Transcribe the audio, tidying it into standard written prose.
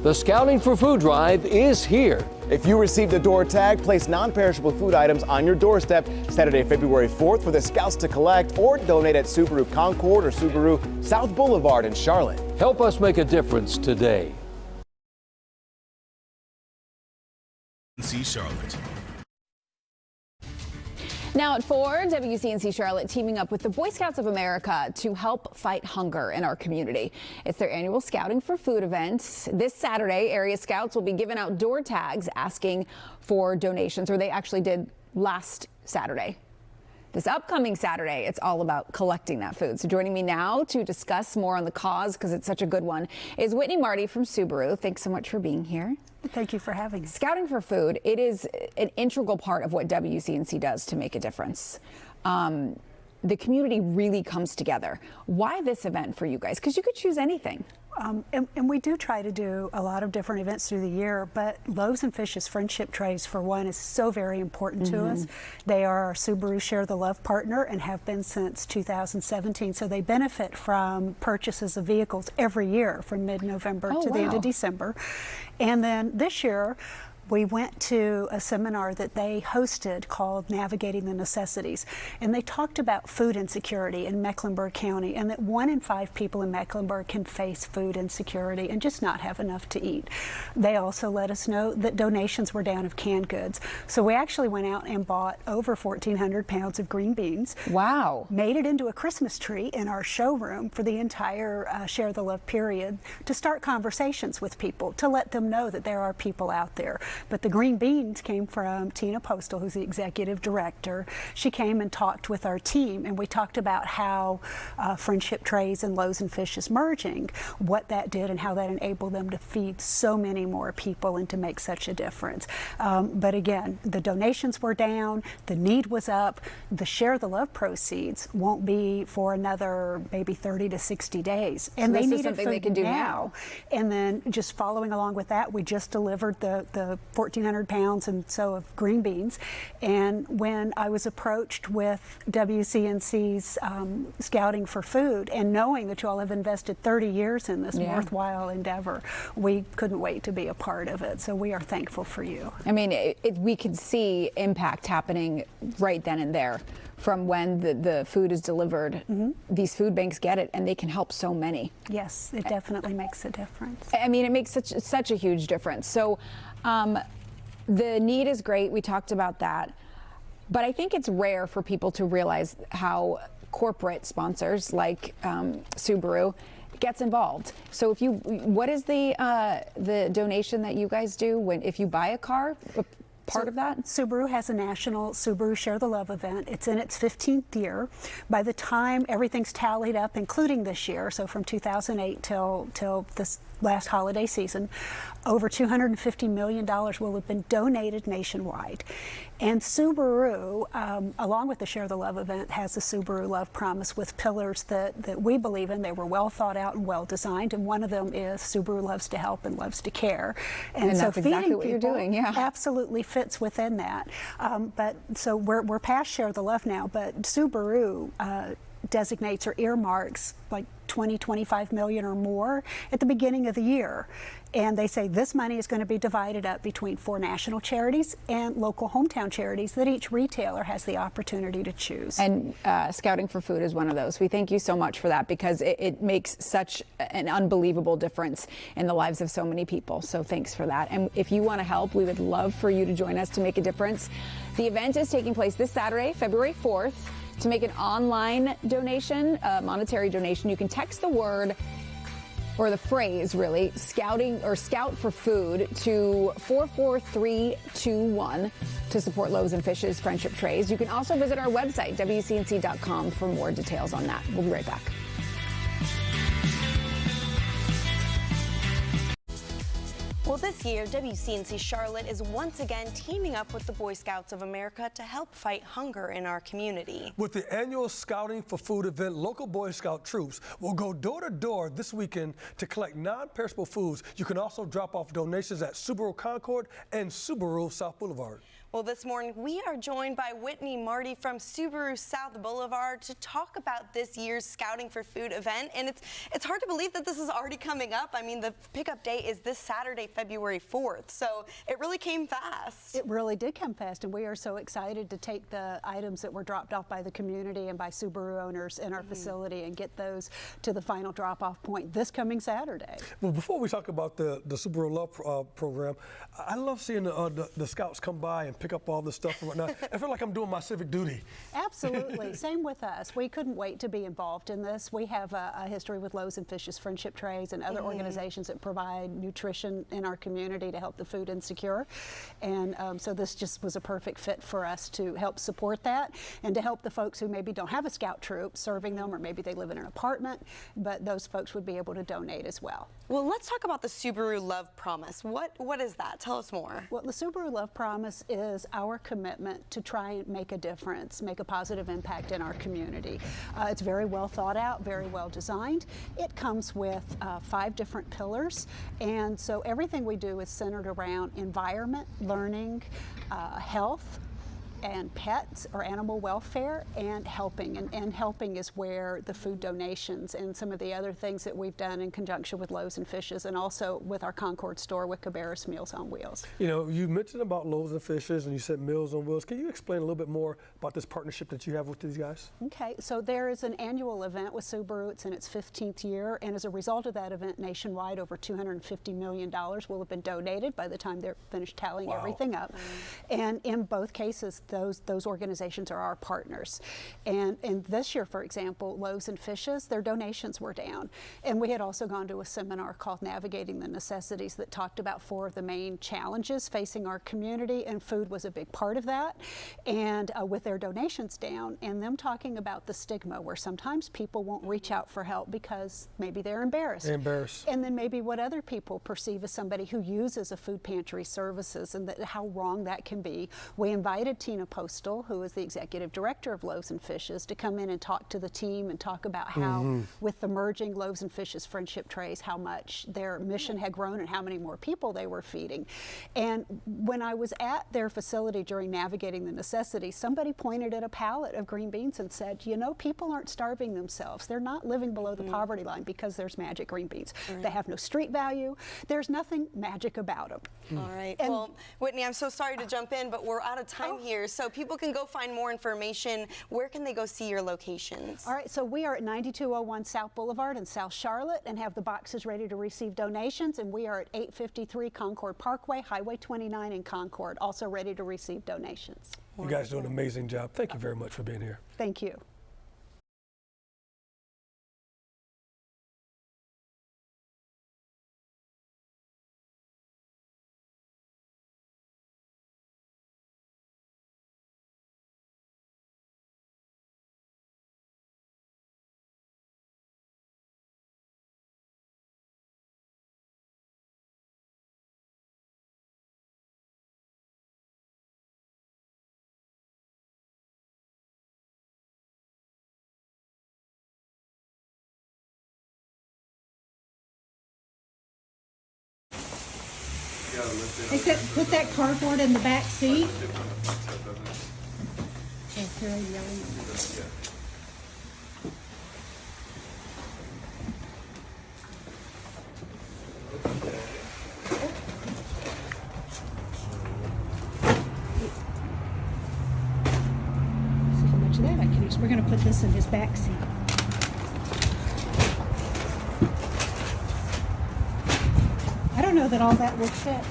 The Scouting for Food drive is here. If you received a door tag, place non-perishable food items on your doorstep Saturday, February 4th for the Scouts to collect or donate at Subaru Concord or Subaru South Boulevard in Charlotte. Help us make a difference today. Charlotte. Now at 4, WCNC Charlotte teaming up with the Boy Scouts of America to help fight hunger in our community. It's their annual Scouting for Food event. This Saturday, area scouts will be giving out door tags asking for donations, or they actually did last Saturday. This upcoming Saturday, it's all about collecting that food. So joining me now to discuss more on the cause, because it's such a good one, is Whitney Marty from Subaru. Thanks so much for being here. Thank you for having me. Scouting for Food, it is an integral part of what WCNC does to make a difference. The community really comes together. Why this event for you guys? Because you could choose anything. And we do try to do a lot of different events through the year, but Loaves and Fish's Friendship Trays, for one, is so very important to us. They are our Subaru Share the Love partner and have been since 2017, so they benefit from purchases of vehicles every year from mid-November to the end of December. And then this year, we went to a seminar that they hosted called Navigating the Necessities, and they talked about food insecurity in Mecklenburg County, and that 1 in 5 people in Mecklenburg can face food insecurity and just not have enough to eat. They also let us know that donations were down of canned goods. So we actually went out and bought over 1,400 pounds of green beans. Wow. Made it into a Christmas tree in our showroom for the entire Share the Love period to start conversations with people, to let them know that there are people out there. But the green beans came from Tina Postal, who's the executive director. She came and talked with our team, and we talked about how Friendship Trays and Loaves and Fish is merging, what that did and how that enabled them to feed so many more people and to make such a difference. But again, the donations were down, the need was up. The Share the Love proceeds won't be for another maybe 30 to 60 days. And so they need something they can do now. And then just following along with that, we just delivered the 1,400 pounds and so of green beans. And when I was approached with WCNC's Scouting for Food, and knowing that you all have invested 30 years in this worthwhile endeavor, we couldn't wait to be a part of it. So we are thankful for you. I mean, we could see impact happening right then and there. From when the food is delivered, these food banks get it, and they can help so many. Yes, it definitely makes a difference. I mean, it makes such a huge difference. So the need is great. We talked about that. But I think it's rare for people to realize how corporate sponsors like Subaru gets involved. So what is the donation that you guys do if you buy a car? Part of that? Subaru has a national Subaru Share the Love event. It's in its 15th year. By the time everything's tallied up, including this year, so from 2008 till this last holiday season, over $250 million will have been donated nationwide. And Subaru, along with the Share the Love event, has the Subaru Love Promise with pillars that we believe in. They were well thought out and well designed, and one of them is Subaru loves to help and loves to care. And so that's exactly what feeding you're people doing, yeah. absolutely fits within that. But so we're past Share the Love now, but Subaru designates or earmarks like 25 million or more at the beginning of the year. And they say this money is going to be divided up between 4 national charities and local hometown charities that each retailer has the opportunity to choose. And Scouting for Food is one of those. We thank you so much for that, because it makes such an unbelievable difference in the lives of so many people. So thanks for that. And if you want to help, we would love for you to join us to make a difference. The event is taking place this Saturday, February 4th. To make an online donation, a monetary donation, you can text the word, or the phrase really, scouting or Scout for Food to 44321 to support Loaves and Fish's Friendship Trays. You can also visit our website, WCNC.com, for more details on that. We'll be right back. Well, this year, WCNC Charlotte is once again teaming up with the Boy Scouts of America to help fight hunger in our community. With the annual Scouting for Food event, local Boy Scout troops will go door to door this weekend to collect non-perishable foods. You can also drop off donations at Subaru Concord and Subaru South Boulevard. Well, this morning we are joined by Whitney Marty from Subaru South Boulevard to talk about this year's Scouting for Food event. And it's hard to believe that this is already coming up. I mean, the pickup day is this Saturday, February 4th. So it really came fast. It really did come fast, and we are so excited to take the items that were dropped off by the community and by Subaru owners in our facility and get those to the final drop-off point this coming Saturday. Well, before we talk about the Subaru Love program, I love seeing the scouts come by and pick up all this stuff and whatnot. I feel like I'm doing my civic duty. Absolutely. Same with us. We couldn't wait to be involved in this. We have a history with Loaves and Fishes Friendship Trays and other organizations that provide nutrition in our community to help the food insecure. And so this just was a perfect fit for us to help support that and to help the folks who maybe don't have a scout troop serving them, or maybe they live in an apartment, but those folks would be able to donate as well. Well, let's talk about the Subaru Love Promise. What is that? Tell us more. Well, the Subaru Love Promise is our commitment to try and make a difference, make a positive impact in our community. It's very well thought out, very well designed. It comes with 5 different pillars, and so everything we do is centered around environment, learning, health, and pets or animal welfare, and helping. And helping is where the food donations and some of the other things that we've done in conjunction with Loaves and Fishes, and also with our Concord store with Cabarrus Meals on Wheels. You know, you mentioned about Loaves and Fishes and you said Meals on Wheels. Can you explain a little bit more about this partnership that you have with these guys? Okay, so there is an annual event with Subaru. It's in its 15th year, and as a result of that event, nationwide over $250 million will have been donated by the time they're finished tallying everything up. And in both cases, those organizations are our partners. And this year, for example, Loaves and Fishes, their donations were down. And we had also gone to a seminar called Navigating the Necessities that talked about 4 of the main challenges facing our community, and food was a big part of that. And with their donations down, and them talking about the stigma where sometimes people won't reach out for help because maybe they're embarrassed. And then maybe what other people perceive as somebody who uses a food pantry services, and how wrong that can be. We invited Tina Postal, who is the executive director of Loaves and Fishes, to come in and talk to the team and talk about how, with the merging Loaves and Fishes Friendship Trays, how much their mission had grown and how many more people they were feeding. And when I was at their facility during Navigating the Necessities, somebody pointed at a pallet of green beans and said, you know, people aren't starving themselves. They're not living below the poverty line because there's magic green beans. They have no street value. There's nothing magic about them. All right. Well, Whitney, I'm so sorry to jump in, but we're out of time here. So people can go find more information. Where can they go see your locations? All right, so we are at 9201 South Boulevard in South Charlotte and have the boxes ready to receive donations, and we are at 853 Concord Parkway, Highway 29 in Concord, also ready to receive donations. You guys do an amazing job. Thank you very much for being here. Thank you. Except put that cardboard in the back seat. Okay, yelling. See how much of that I can use. We're going to put this in his back seat. I don't know that all that will fit.